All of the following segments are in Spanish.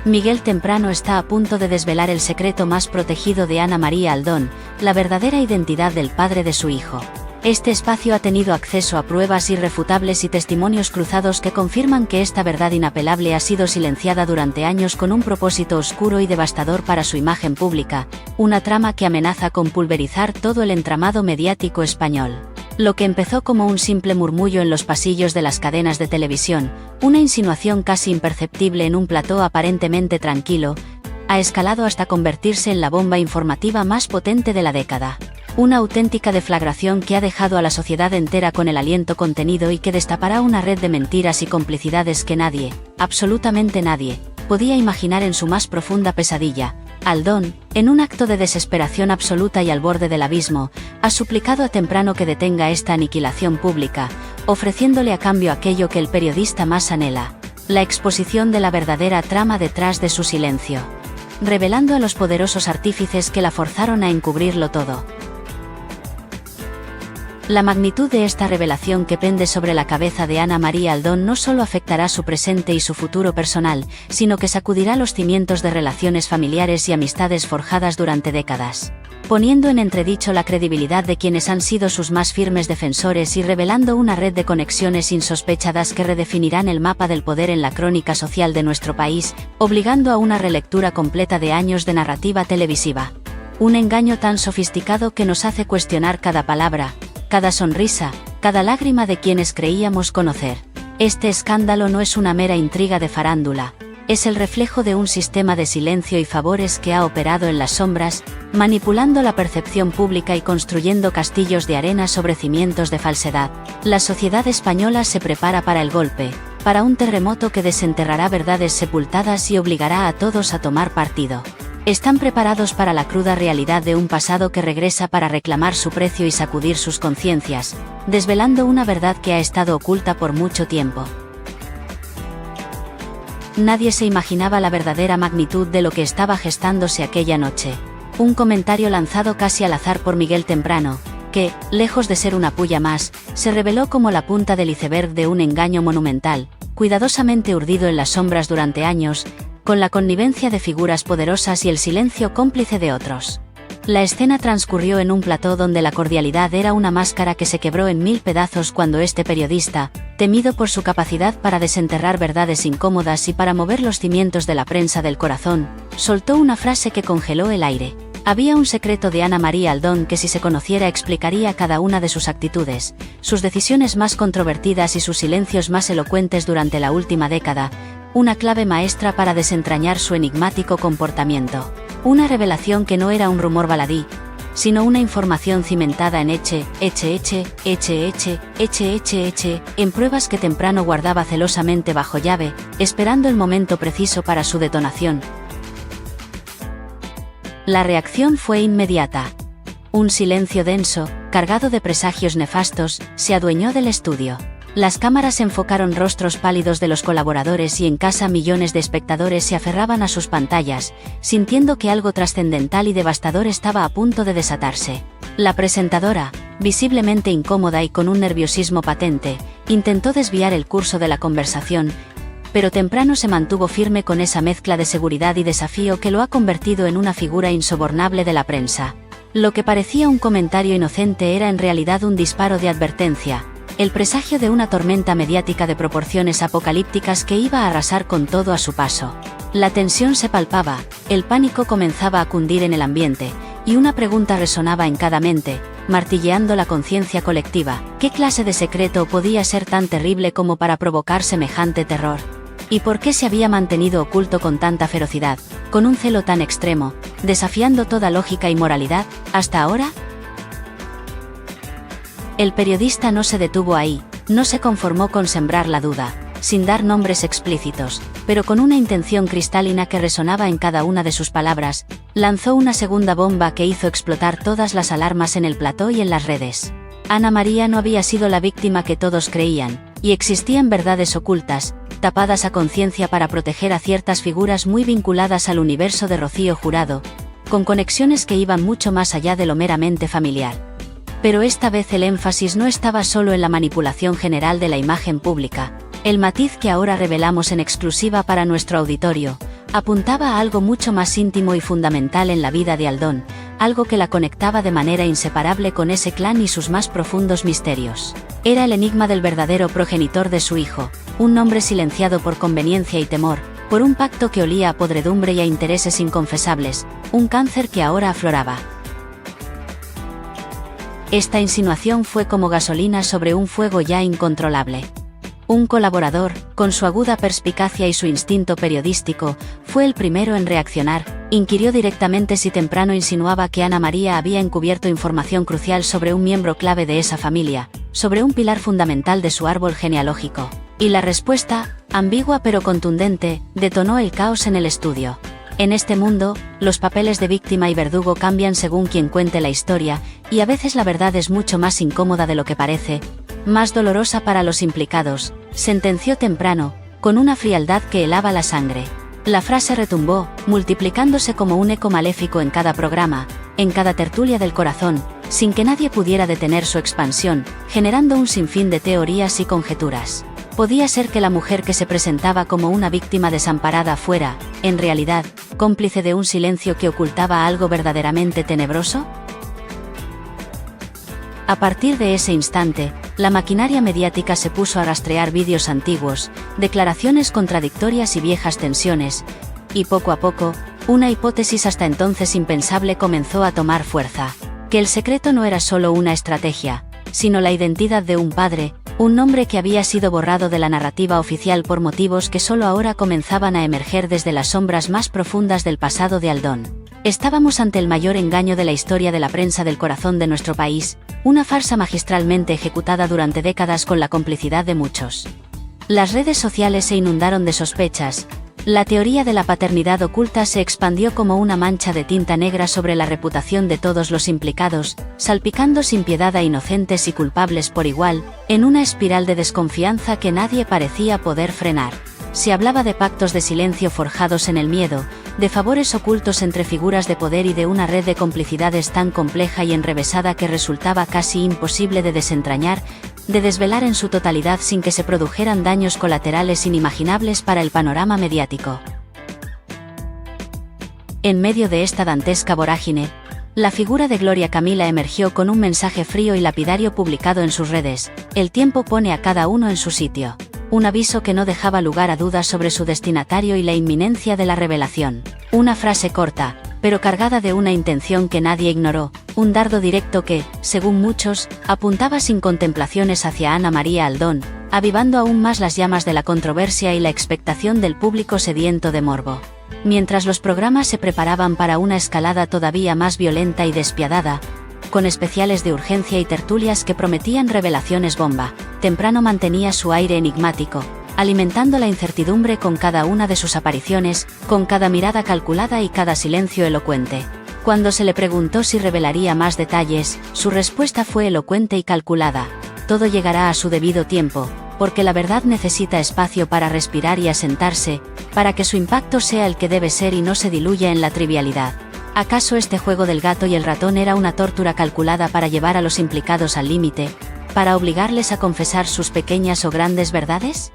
Miguel Temprano está a punto de desvelar el secreto más protegido de Ana María Aldón, la verdadera identidad del padre de su hijo. Este espacio ha tenido acceso a pruebas irrefutables y testimonios cruzados que confirman que esta verdad inapelable ha sido silenciada durante años con un propósito oscuro y devastador para su imagen pública, una trama que amenaza con pulverizar todo el entramado mediático español. Lo que empezó como un simple murmullo en los pasillos de las cadenas de televisión, una insinuación casi imperceptible en un plató aparentemente tranquilo, ha escalado hasta convertirse en la bomba informativa más potente de la década. Una auténtica deflagración que ha dejado a la sociedad entera con el aliento contenido y que destapará una red de mentiras y complicidades que nadie, absolutamente nadie, podía imaginar en su más profunda pesadilla. Aldón, en un acto de desesperación absoluta y al borde del abismo, ha suplicado a Temprano que detenga esta aniquilación pública, ofreciéndole a cambio aquello que el periodista más anhela: la exposición de la verdadera trama detrás de su silencio, revelando a los poderosos artífices que la forzaron a encubrirlo todo. La magnitud de esta revelación que pende sobre la cabeza de Ana María Aldón no solo afectará su presente y su futuro personal, sino que sacudirá los cimientos de relaciones familiares y amistades forjadas durante décadas, poniendo en entredicho la credibilidad de quienes han sido sus más firmes defensores y revelando una red de conexiones insospechadas que redefinirán el mapa del poder en la crónica social de nuestro país, obligando a una relectura completa de años de narrativa televisiva. Un engaño tan sofisticado que nos hace cuestionar cada palabra, cada sonrisa, cada lágrima de quienes creíamos conocer. Este escándalo no es una mera intriga de farándula, es el reflejo de un sistema de silencio y favores que ha operado en las sombras, manipulando la percepción pública y construyendo castillos de arena sobre cimientos de falsedad. La sociedad española se prepara para el golpe, para un terremoto que desenterrará verdades sepultadas y obligará a todos a tomar partido. Están preparados para la cruda realidad de un pasado que regresa para reclamar su precio y sacudir sus conciencias, desvelando una verdad que ha estado oculta por mucho tiempo. Nadie se imaginaba la verdadera magnitud de lo que estaba gestándose aquella noche. Un comentario lanzado casi al azar por Miguel Temprano, que, lejos de ser una pulla más, se reveló como la punta del iceberg de un engaño monumental, cuidadosamente urdido en las sombras durante años, con la connivencia de figuras poderosas y el silencio cómplice de otros. La escena transcurrió en un plató donde la cordialidad era una máscara que se quebró en mil pedazos cuando este periodista, temido por su capacidad para desenterrar verdades incómodas y para mover los cimientos de la prensa del corazón, soltó una frase que congeló el aire. Había un secreto de Ana María Aldón que si se conociera explicaría cada una de sus actitudes, sus decisiones más controvertidas y sus silencios más elocuentes durante la última década, una clave maestra para desentrañar su enigmático comportamiento. Una revelación que no era un rumor baladí, sino una información cimentada en en pruebas que Temprano guardaba celosamente bajo llave, esperando el momento preciso para su detonación. La reacción fue inmediata. Un silencio denso, cargado de presagios nefastos, se adueñó del estudio. Las cámaras enfocaron rostros pálidos de los colaboradores y en casa millones de espectadores se aferraban a sus pantallas, sintiendo que algo trascendental y devastador estaba a punto de desatarse. La presentadora, visiblemente incómoda y con un nerviosismo patente, intentó desviar el curso de la conversación, pero Temprano se mantuvo firme con esa mezcla de seguridad y desafío que lo ha convertido en una figura insobornable de la prensa. Lo que parecía un comentario inocente era en realidad un disparo de advertencia, el presagio de una tormenta mediática de proporciones apocalípticas que iba a arrasar con todo a su paso. La tensión se palpaba, el pánico comenzaba a cundir en el ambiente, y una pregunta resonaba en cada mente, martilleando la conciencia colectiva: ¿qué clase de secreto podía ser tan terrible como para provocar semejante terror? ¿Y por qué se había mantenido oculto con tanta ferocidad, con un celo tan extremo, desafiando toda lógica y moralidad, hasta ahora? El periodista no se detuvo ahí, no se conformó con sembrar la duda, sin dar nombres explícitos, pero con una intención cristalina que resonaba en cada una de sus palabras, lanzó una segunda bomba que hizo explotar todas las alarmas en el plató y en las redes. Ana María no había sido la víctima que todos creían, y existían verdades ocultas, tapadas a conciencia para proteger a ciertas figuras muy vinculadas al universo de Rocío Jurado, con conexiones que iban mucho más allá de lo meramente familiar. Pero esta vez el énfasis no estaba solo en la manipulación general de la imagen pública. El matiz que ahora revelamos en exclusiva para nuestro auditorio Apuntaba a algo mucho más íntimo y fundamental en la vida de Aldón, algo que la conectaba de manera inseparable con ese clan y sus más profundos misterios. Era el enigma del verdadero progenitor de su hijo, un nombre silenciado por conveniencia y temor, por un pacto que olía a podredumbre y a intereses inconfesables, un cáncer que ahora afloraba. Esta insinuación fue como gasolina sobre un fuego ya incontrolable. Un colaborador, con su aguda perspicacia y su instinto periodístico, fue el primero en reaccionar. Inquirió directamente si Temprano insinuaba que Ana María había encubierto información crucial sobre un miembro clave de esa familia, sobre un pilar fundamental de su árbol genealógico. Y la respuesta, ambigua pero contundente, detonó el caos en el estudio. En este mundo, los papeles de víctima y verdugo cambian según quien cuente la historia, y a veces la verdad es mucho más incómoda de lo que parece, más dolorosa para los implicados, sentenció Temprano, con una frialdad que helaba la sangre. La frase retumbó, multiplicándose como un eco maléfico en cada programa, en cada tertulia del corazón, sin que nadie pudiera detener su expansión, generando un sinfín de teorías y conjeturas. ¿Podía ser que la mujer que se presentaba como una víctima desamparada fuera, en realidad, cómplice de un silencio que ocultaba algo verdaderamente tenebroso? A partir de ese instante, la maquinaria mediática se puso a rastrear vídeos antiguos, declaraciones contradictorias y viejas tensiones, y poco a poco, una hipótesis hasta entonces impensable comenzó a tomar fuerza. Que el secreto no era solo una estrategia, sino la identidad de un padre, un nombre que había sido borrado de la narrativa oficial por motivos que solo ahora comenzaban a emerger desde las sombras más profundas del pasado de Aldón. Estábamos ante el mayor engaño de la historia de la prensa del corazón de nuestro país, una farsa magistralmente ejecutada durante décadas con la complicidad de muchos. Las redes sociales se inundaron de sospechas. La teoría de la paternidad oculta se expandió como una mancha de tinta negra sobre la reputación de todos los implicados, salpicando sin piedad a inocentes y culpables por igual, en una espiral de desconfianza que nadie parecía poder frenar. Se hablaba de pactos de silencio forjados en el miedo, de favores ocultos entre figuras de poder y de una red de complicidades tan compleja y enrevesada que resultaba casi imposible de desentrañar, de desvelar en su totalidad sin que se produjeran daños colaterales inimaginables para el panorama mediático. En medio de esta dantesca vorágine, la figura de Gloria Camila emergió con un mensaje frío y lapidario publicado en sus redes: "El tiempo pone a cada uno en su sitio". Un aviso que no dejaba lugar a dudas sobre su destinatario y la inminencia de la revelación. Una frase corta, pero cargada de una intención que nadie ignoró, un dardo directo que, según muchos, apuntaba sin contemplaciones hacia Ana María Aldón, avivando aún más las llamas de la controversia y la expectación del público sediento de morbo. Mientras los programas se preparaban para una escalada todavía más violenta y despiadada, con especiales de urgencia y tertulias que prometían revelaciones bomba, Temprano mantenía su aire enigmático, alimentando la incertidumbre con cada una de sus apariciones, con cada mirada calculada y cada silencio elocuente. Cuando se le preguntó si revelaría más detalles, su respuesta fue elocuente y calculada: "Todo llegará a su debido tiempo, porque la verdad necesita espacio para respirar y asentarse, para que su impacto sea el que debe ser y no se diluya en la trivialidad". ¿Acaso este juego del gato y el ratón era una tortura calculada para llevar a los implicados al límite, para obligarles a confesar sus pequeñas o grandes verdades?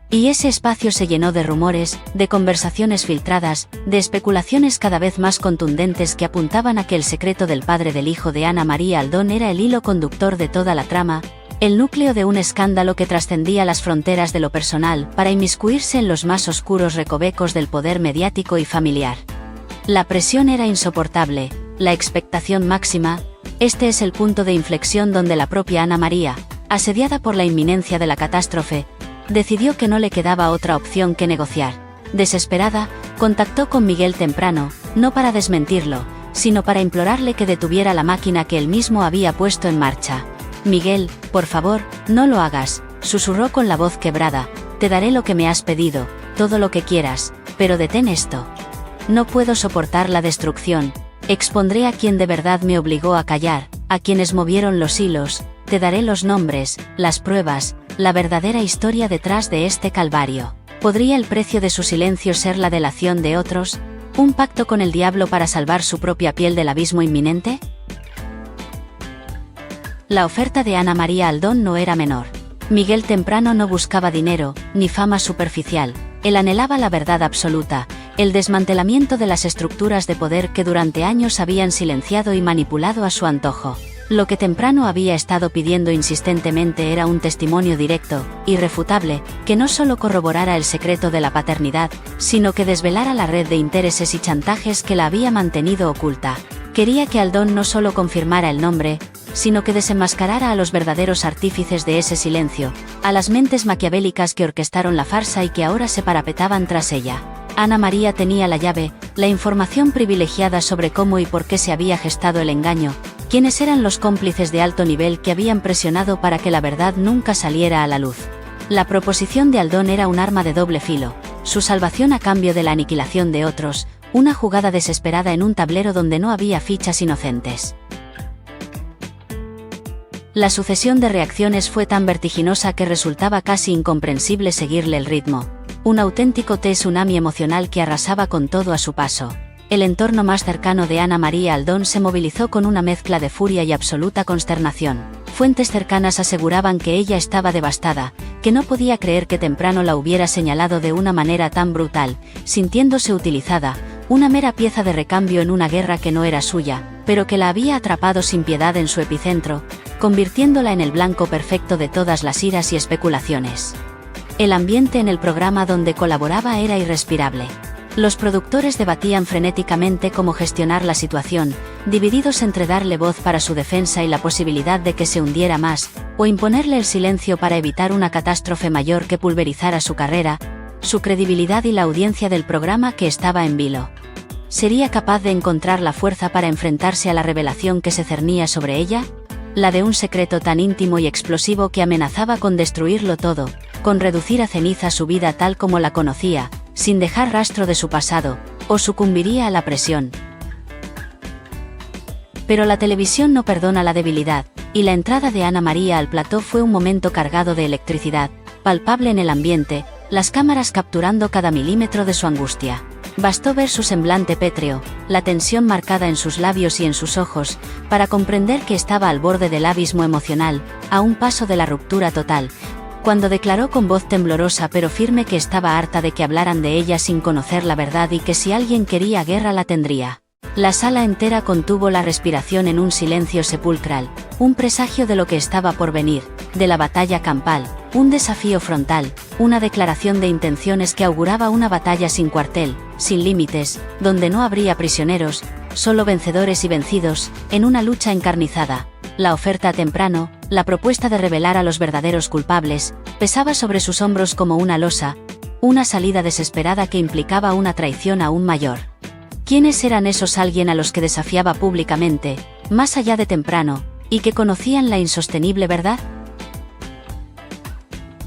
Y ese espacio se llenó de rumores, de conversaciones filtradas, de especulaciones cada vez más contundentes que apuntaban a que el secreto del padre del hijo de Ana María Aldón era el hilo conductor de toda la trama, el núcleo de un escándalo que trascendía las fronteras de lo personal para inmiscuirse en los más oscuros recovecos del poder mediático y familiar. La presión era insoportable, la expectación máxima. Este es el punto de inflexión donde la propia Ana María, asediada por la inminencia de la catástrofe, decidió que no le quedaba otra opción que negociar. Desesperada, contactó con Miguel Temprano, no para desmentirlo, sino para implorarle que detuviera la máquina que él mismo había puesto en marcha. «Miguel, por favor, no lo hagas», susurró con la voz quebrada. «Te daré lo que me has pedido, todo lo que quieras, pero detén esto. No puedo soportar la destrucción. Expondré a quien de verdad me obligó a callar, a quienes movieron los hilos, te daré los nombres, las pruebas, la verdadera historia detrás de este calvario. ¿Podría el precio de su silencio ser la delación de otros? ¿Un pacto con el diablo para salvar su propia piel del abismo inminente?». La oferta de Ana María Aldón no era menor. Miguel Temprano no buscaba dinero, ni fama superficial. Él anhelaba la verdad absoluta, el desmantelamiento de las estructuras de poder que durante años habían silenciado y manipulado a su antojo. Lo que temprano había estado pidiendo insistentemente era un testimonio directo, irrefutable, que no solo corroborara el secreto de la paternidad, sino que desvelara la red de intereses y chantajes que la había mantenido oculta. Quería que Aldón no solo confirmara el nombre, sino que desenmascarara a los verdaderos artífices de ese silencio, a las mentes maquiavélicas que orquestaron la farsa y que ahora se parapetaban tras ella. Ana María tenía la llave, la información privilegiada sobre cómo y por qué se había gestado el engaño, quiénes eran los cómplices de alto nivel que habían presionado para que la verdad nunca saliera a la luz. La proposición de Aldón era un arma de doble filo, su salvación a cambio de la aniquilación de otros, una jugada desesperada en un tablero donde no había fichas inocentes. La sucesión de reacciones fue tan vertiginosa que resultaba casi incomprensible seguirle el ritmo. Un auténtico tsunami emocional que arrasaba con todo a su paso. El entorno más cercano de Ana María Aldón se movilizó con una mezcla de furia y absoluta consternación. Fuentes cercanas aseguraban que ella estaba devastada, que no podía creer que temprano la hubiera señalado de una manera tan brutal, sintiéndose utilizada, una mera pieza de recambio en una guerra que no era suya, pero que la había atrapado sin piedad en su epicentro, convirtiéndola en el blanco perfecto de todas las iras y especulaciones. El ambiente en el programa donde colaboraba era irrespirable. Los productores debatían frenéticamente cómo gestionar la situación, divididos entre darle voz para su defensa y la posibilidad de que se hundiera más, o imponerle el silencio para evitar una catástrofe mayor que pulverizara su carrera, su credibilidad y la audiencia del programa que estaba en vilo. ¿Sería capaz de encontrar la fuerza para enfrentarse a la revelación que se cernía sobre ella? La de un secreto tan íntimo y explosivo que amenazaba con destruirlo todo, con reducir a ceniza su vida tal como la conocía, sin dejar rastro de su pasado, o sucumbiría a la presión. Pero la televisión no perdona la debilidad, y la entrada de Ana María al plató fue un momento cargado de electricidad, palpable en el ambiente, las cámaras capturando cada milímetro de su angustia. Bastó ver su semblante pétreo, la tensión marcada en sus labios y en sus ojos, para comprender que estaba al borde del abismo emocional, a un paso de la ruptura total, cuando declaró con voz temblorosa pero firme que estaba harta de que hablaran de ella sin conocer la verdad y que si alguien quería guerra la tendría. La sala entera contuvo la respiración en un silencio sepulcral, un presagio de lo que estaba por venir, de la batalla campal, un desafío frontal, una declaración de intenciones que auguraba una batalla sin cuartel, sin límites, donde no habría prisioneros, solo vencedores y vencidos, en una lucha encarnizada. La oferta temprano, la propuesta de revelar a los verdaderos culpables, pesaba sobre sus hombros como una losa, una salida desesperada que implicaba una traición aún mayor. ¿Quiénes eran esos alguien a los que desafiaba públicamente, más allá de temprano, y que conocían la insostenible verdad?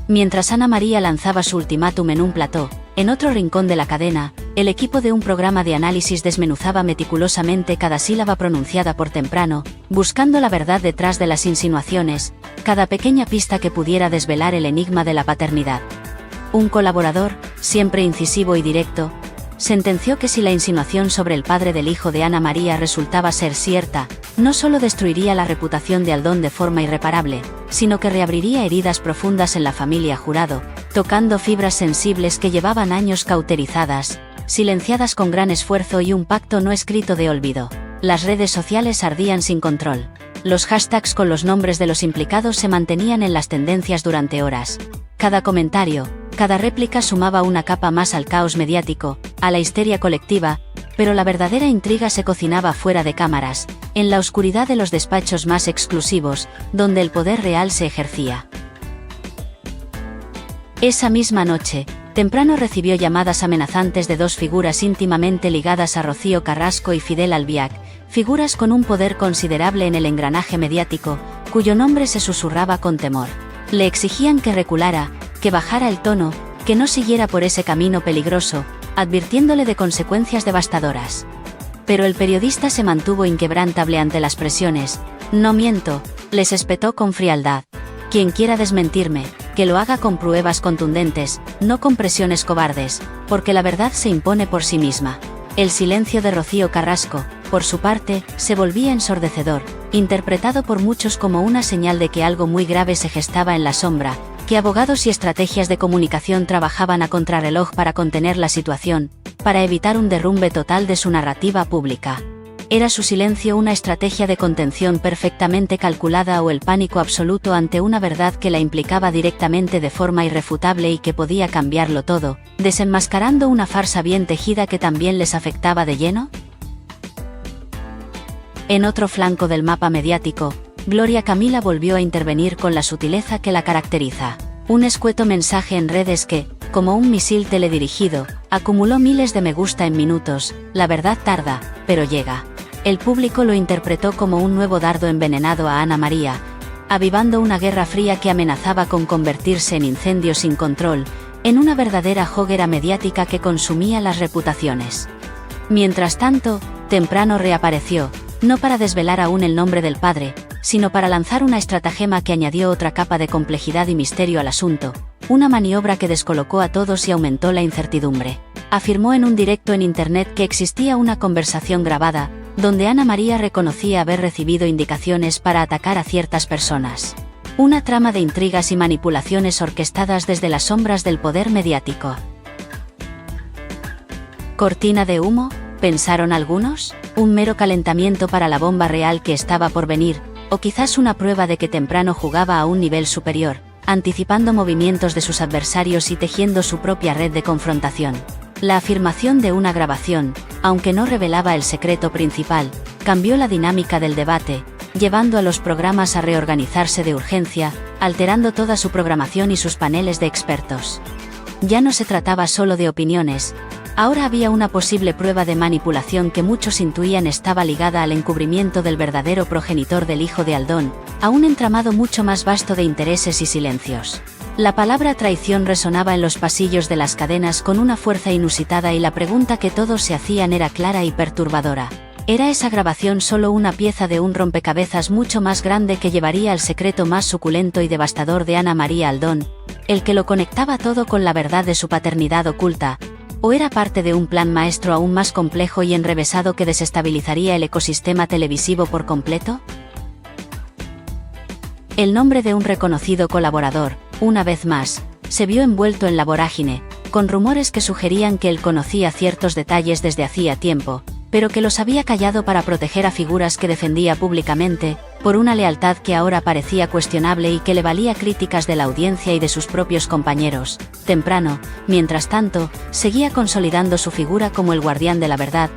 Mientras Ana María lanzaba su ultimátum en un plató, en otro rincón de la cadena, el equipo de un programa de análisis desmenuzaba meticulosamente cada sílaba pronunciada por temprano, buscando la verdad detrás de las insinuaciones, cada pequeña pista que pudiera desvelar el enigma de la paternidad. Un colaborador, siempre incisivo y directo, sentenció que si la insinuación sobre el padre del hijo de Ana María resultaba ser cierta, no solo destruiría la reputación de Aldón de forma irreparable, sino que reabriría heridas profundas en la familia Jurado, tocando fibras sensibles que llevaban años cauterizadas, silenciadas con gran esfuerzo y un pacto no escrito de olvido. Las redes sociales ardían sin control. Los hashtags con los nombres de los implicados se mantenían en las tendencias durante horas. Cada comentario, cada réplica sumaba una capa más al caos mediático, a la histeria colectiva, pero la verdadera intriga se cocinaba fuera de cámaras, en la oscuridad de los despachos más exclusivos, donde el poder real se ejercía. Esa misma noche, temprano recibió llamadas amenazantes de dos figuras íntimamente ligadas a Rocío Carrasco y Fidel Albiac, figuras con un poder considerable en el engranaje mediático, cuyo nombre se susurraba con temor. Le exigían que reculara, que bajara el tono, que no siguiera por ese camino peligroso, advirtiéndole de consecuencias devastadoras. Pero el periodista se mantuvo inquebrantable ante las presiones. «No miento», les espetó con frialdad. «Quien quiera desmentirme, que lo haga con pruebas contundentes, no con presiones cobardes, porque la verdad se impone por sí misma». El silencio de Rocío Carrasco, por su parte, se volvía ensordecedor, interpretado por muchos como una señal de que algo muy grave se gestaba en la sombra, que abogados y estrategias de comunicación trabajaban a contrarreloj para contener la situación, para evitar un derrumbe total de su narrativa pública. ¿Era su silencio una estrategia de contención perfectamente calculada o el pánico absoluto ante una verdad que la implicaba directamente de forma irrefutable y que podía cambiarlo todo, desenmascarando una farsa bien tejida que también les afectaba de lleno? En otro flanco del mapa mediático, Gloria Camila volvió a intervenir con la sutileza que la caracteriza. Un escueto mensaje en redes que, como un misil teledirigido, acumuló miles de me gusta en minutos. La verdad tarda, pero llega. El público lo interpretó como un nuevo dardo envenenado a Ana María, avivando una guerra fría que amenazaba con convertirse en incendio sin control, en una verdadera hoguera mediática que consumía las reputaciones. Mientras tanto, Temprano reapareció, no para desvelar aún el nombre del padre, sino para lanzar una estratagema que añadió otra capa de complejidad y misterio al asunto, una maniobra que descolocó a todos y aumentó la incertidumbre. Afirmó en un directo en internet que existía una conversación grabada, donde Ana María reconocía haber recibido indicaciones para atacar a ciertas personas. Una trama de intrigas y manipulaciones orquestadas desde las sombras del poder mediático. ¿Cortina de humo?, pensaron algunos, un mero calentamiento para la bomba real que estaba por venir, o quizás una prueba de que Temprano jugaba a un nivel superior, anticipando movimientos de sus adversarios y tejiendo su propia red de confrontación. La afirmación de una grabación, aunque no revelaba el secreto principal, cambió la dinámica del debate, llevando a los programas a reorganizarse de urgencia, alterando toda su programación y sus paneles de expertos. Ya no se trataba solo de opiniones, ahora había una posible prueba de manipulación que muchos intuían estaba ligada al encubrimiento del verdadero progenitor del hijo de Aldón, a un entramado mucho más vasto de intereses y silencios. La palabra traición resonaba en los pasillos de las cadenas con una fuerza inusitada y la pregunta que todos se hacían era clara y perturbadora. ¿Era esa grabación solo una pieza de un rompecabezas mucho más grande que llevaría al secreto más suculento y devastador de Ana María Aldón, el que lo conectaba todo con la verdad de su paternidad oculta, o era parte de un plan maestro aún más complejo y enrevesado que desestabilizaría el ecosistema televisivo por completo? El nombre de un reconocido colaborador, una vez más, se vio envuelto en la vorágine, con rumores que sugerían que él conocía ciertos detalles desde hacía tiempo, pero que los había callado para proteger a figuras que defendía públicamente, por una lealtad que ahora parecía cuestionable y que le valía críticas de la audiencia y de sus propios compañeros. Temprano, mientras tanto, seguía consolidando su figura como el guardián de la verdad,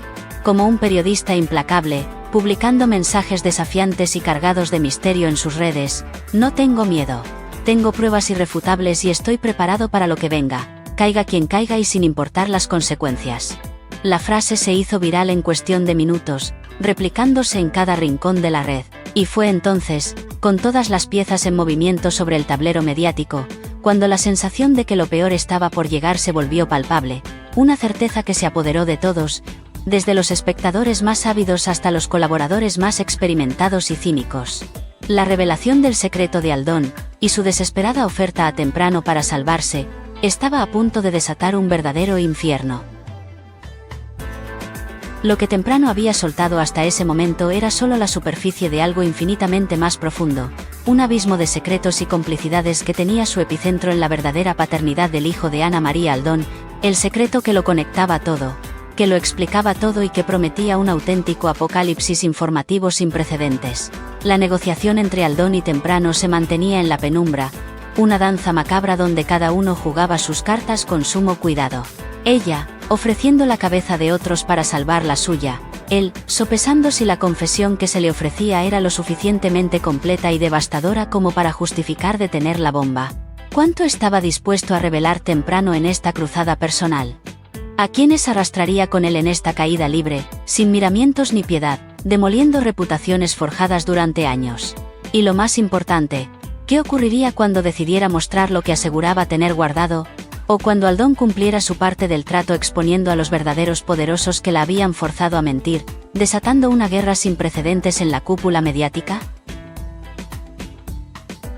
como un periodista implacable, publicando mensajes desafiantes y cargados de misterio en sus redes. No tengo miedo. Tengo pruebas irrefutables y estoy preparado para lo que venga, caiga quien caiga y sin importar las consecuencias. La frase se hizo viral en cuestión de minutos, replicándose en cada rincón de la red. Y fue entonces, con todas las piezas en movimiento sobre el tablero mediático, cuando la sensación de que lo peor estaba por llegar se volvió palpable, una certeza que se apoderó de todos, desde los espectadores más ávidos hasta los colaboradores más experimentados y cínicos. La revelación del secreto de Aldón, y su desesperada oferta a Temprano para salvarse, estaba a punto de desatar un verdadero infierno. Lo que Temprano había soltado hasta ese momento era solo la superficie de algo infinitamente más profundo, un abismo de secretos y complicidades que tenía su epicentro en la verdadera paternidad del hijo de Ana María Aldón, el secreto que lo conectaba todo, que lo explicaba todo y que prometía un auténtico apocalipsis informativo sin precedentes. La negociación entre Aldón y Temprano se mantenía en la penumbra, una danza macabra donde cada uno jugaba sus cartas con sumo cuidado. Ella, ofreciendo la cabeza de otros para salvar la suya, él, sopesando si la confesión que se le ofrecía era lo suficientemente completa y devastadora como para justificar detener la bomba. ¿Cuánto estaba dispuesto a revelar Temprano en esta cruzada personal? ¿A quiénes arrastraría con él en esta caída libre, sin miramientos ni piedad, demoliendo reputaciones forjadas durante años? Y lo más importante, ¿qué ocurriría cuando decidiera mostrar lo que aseguraba tener guardado? ¿O cuando Aldón cumpliera su parte del trato exponiendo a los verdaderos poderosos que la habían forzado a mentir, desatando una guerra sin precedentes en la cúpula mediática?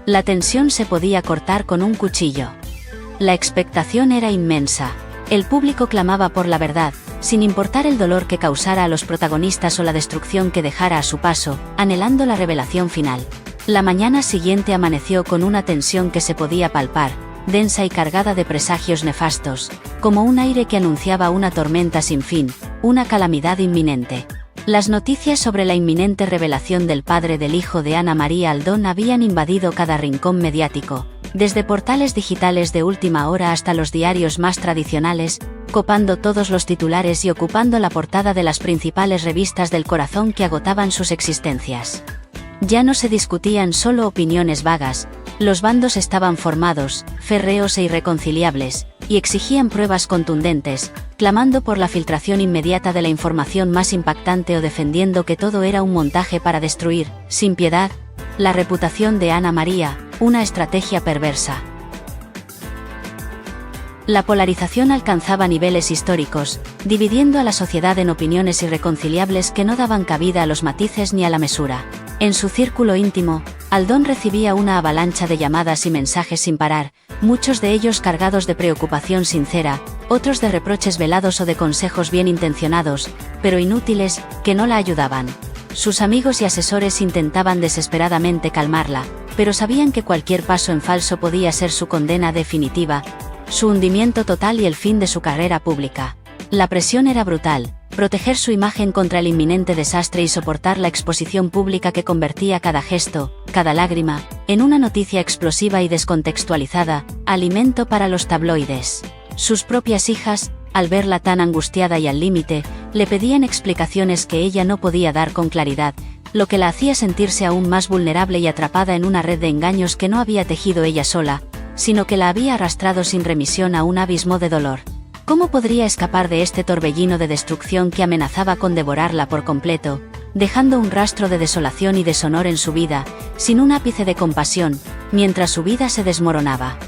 La tensión se podía cortar con un cuchillo. La expectación era inmensa. El público clamaba por la verdad, sin importar el dolor que causara a los protagonistas o la destrucción que dejara a su paso, anhelando la revelación final. La mañana siguiente amaneció con una tensión que se podía palpar, densa y cargada de presagios nefastos, como un aire que anunciaba una tormenta sin fin, una calamidad inminente. Las noticias sobre la inminente revelación del padre del hijo de Ana María Aldón habían invadido cada rincón mediático, desde portales digitales de última hora hasta los diarios más tradicionales, copando todos los titulares y ocupando la portada de las principales revistas del corazón que agotaban sus existencias. Ya no se discutían solo opiniones vagas, los bandos estaban formados, férreos e irreconciliables, y exigían pruebas contundentes, clamando por la filtración inmediata de la información más impactante o defendiendo que todo era un montaje para destruir, sin piedad, la reputación de Ana María, una estrategia perversa. La polarización alcanzaba niveles históricos, dividiendo a la sociedad en opiniones irreconciliables que no daban cabida a los matices ni a la mesura. En su círculo íntimo, Aldón recibía una avalancha de llamadas y mensajes sin parar, muchos de ellos cargados de preocupación sincera, otros de reproches velados o de consejos bien intencionados, pero inútiles, que no la ayudaban. Sus amigos y asesores intentaban desesperadamente calmarla, pero sabían que cualquier paso en falso podía ser su condena definitiva, su hundimiento total y el fin de su carrera pública. La presión era brutal: proteger su imagen contra el inminente desastre y soportar la exposición pública que convertía cada gesto, cada lágrima, en una noticia explosiva y descontextualizada, alimento para los tabloides. Sus propias hijas, al verla tan angustiada y al límite, le pedían explicaciones que ella no podía dar con claridad, lo que la hacía sentirse aún más vulnerable y atrapada en una red de engaños que no había tejido ella sola, sino que la había arrastrado sin remisión a un abismo de dolor. ¿Cómo podría escapar de este torbellino de destrucción que amenazaba con devorarla por completo, dejando un rastro de desolación y deshonor en su vida, sin un ápice de compasión, mientras su vida se desmoronaba?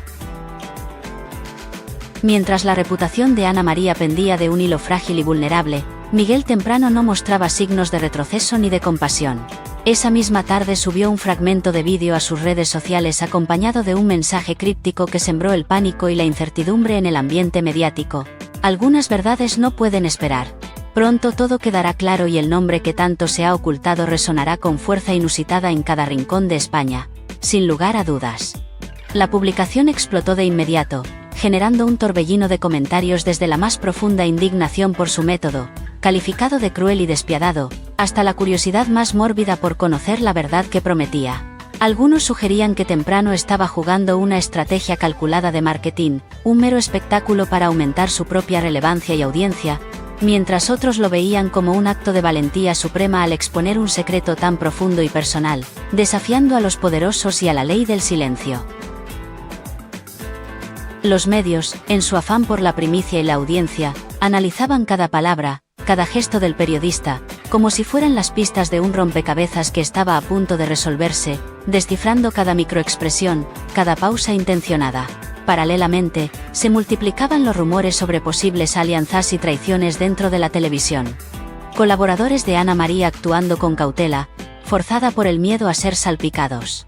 Mientras la reputación de Ana María pendía de un hilo frágil y vulnerable, Miguel Temprano no mostraba signos de retroceso ni de compasión. Esa misma tarde subió un fragmento de vídeo a sus redes sociales acompañado de un mensaje críptico que sembró el pánico y la incertidumbre en el ambiente mediático. Algunas verdades no pueden esperar. Pronto todo quedará claro y el nombre que tanto se ha ocultado resonará con fuerza inusitada en cada rincón de España, sin lugar a dudas. La publicación explotó de inmediato, generando un torbellino de comentarios desde la más profunda indignación por su método, calificado de cruel y despiadado, hasta la curiosidad más mórbida por conocer la verdad que prometía. Algunos sugerían que Temprano estaba jugando una estrategia calculada de marketing, un mero espectáculo para aumentar su propia relevancia y audiencia, mientras otros lo veían como un acto de valentía suprema al exponer un secreto tan profundo y personal, desafiando a los poderosos y a la ley del silencio. Los medios, en su afán por la primicia y la audiencia, analizaban cada palabra, cada gesto del periodista, como si fueran las pistas de un rompecabezas que estaba a punto de resolverse, descifrando cada microexpresión, cada pausa intencionada. Paralelamente, se multiplicaban los rumores sobre posibles alianzas y traiciones dentro de la televisión. Colaboradores de Ana María actuando con cautela, forzada por el miedo a ser salpicados.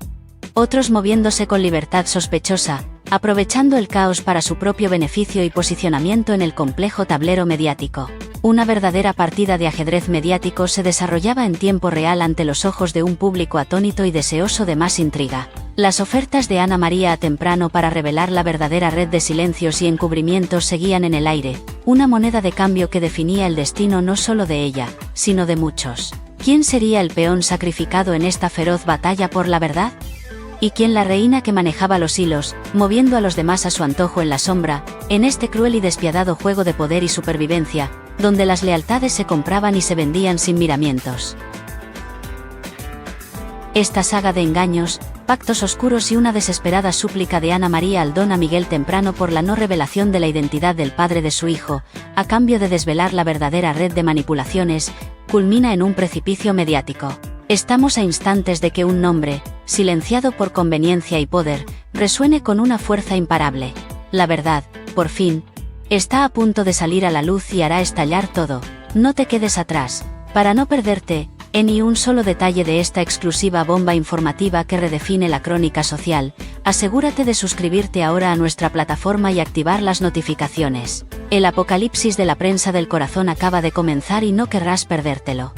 Otros moviéndose con libertad sospechosa, aprovechando el caos para su propio beneficio y posicionamiento en el complejo tablero mediático. Una verdadera partida de ajedrez mediático se desarrollaba en tiempo real ante los ojos de un público atónito y deseoso de más intriga. Las ofertas de Ana María a Temprano para revelar la verdadera red de silencios y encubrimientos seguían en el aire, una moneda de cambio que definía el destino no solo de ella, sino de muchos. ¿Quién sería el peón sacrificado en esta feroz batalla por la verdad? ¿Y quién la reina que manejaba los hilos, moviendo a los demás a su antojo en la sombra, en este cruel y despiadado juego de poder y supervivencia, donde las lealtades se compraban y se vendían sin miramientos? Esta saga de engaños, pactos oscuros y una desesperada súplica de Ana María Aldón a Miguel Temprano por la no revelación de la identidad del padre de su hijo, a cambio de desvelar la verdadera red de manipulaciones, culmina en un precipicio mediático. Estamos a instantes de que un nombre, silenciado por conveniencia y poder, resuene con una fuerza imparable. La verdad, por fin, está a punto de salir a la luz y hará estallar todo. No te quedes atrás, para no perderte ni un solo detalle de esta exclusiva bomba informativa que redefine la crónica social. Asegúrate de suscribirte ahora a nuestra plataforma y activar las notificaciones. El apocalipsis de la prensa del corazón acaba de comenzar y no querrás perdértelo.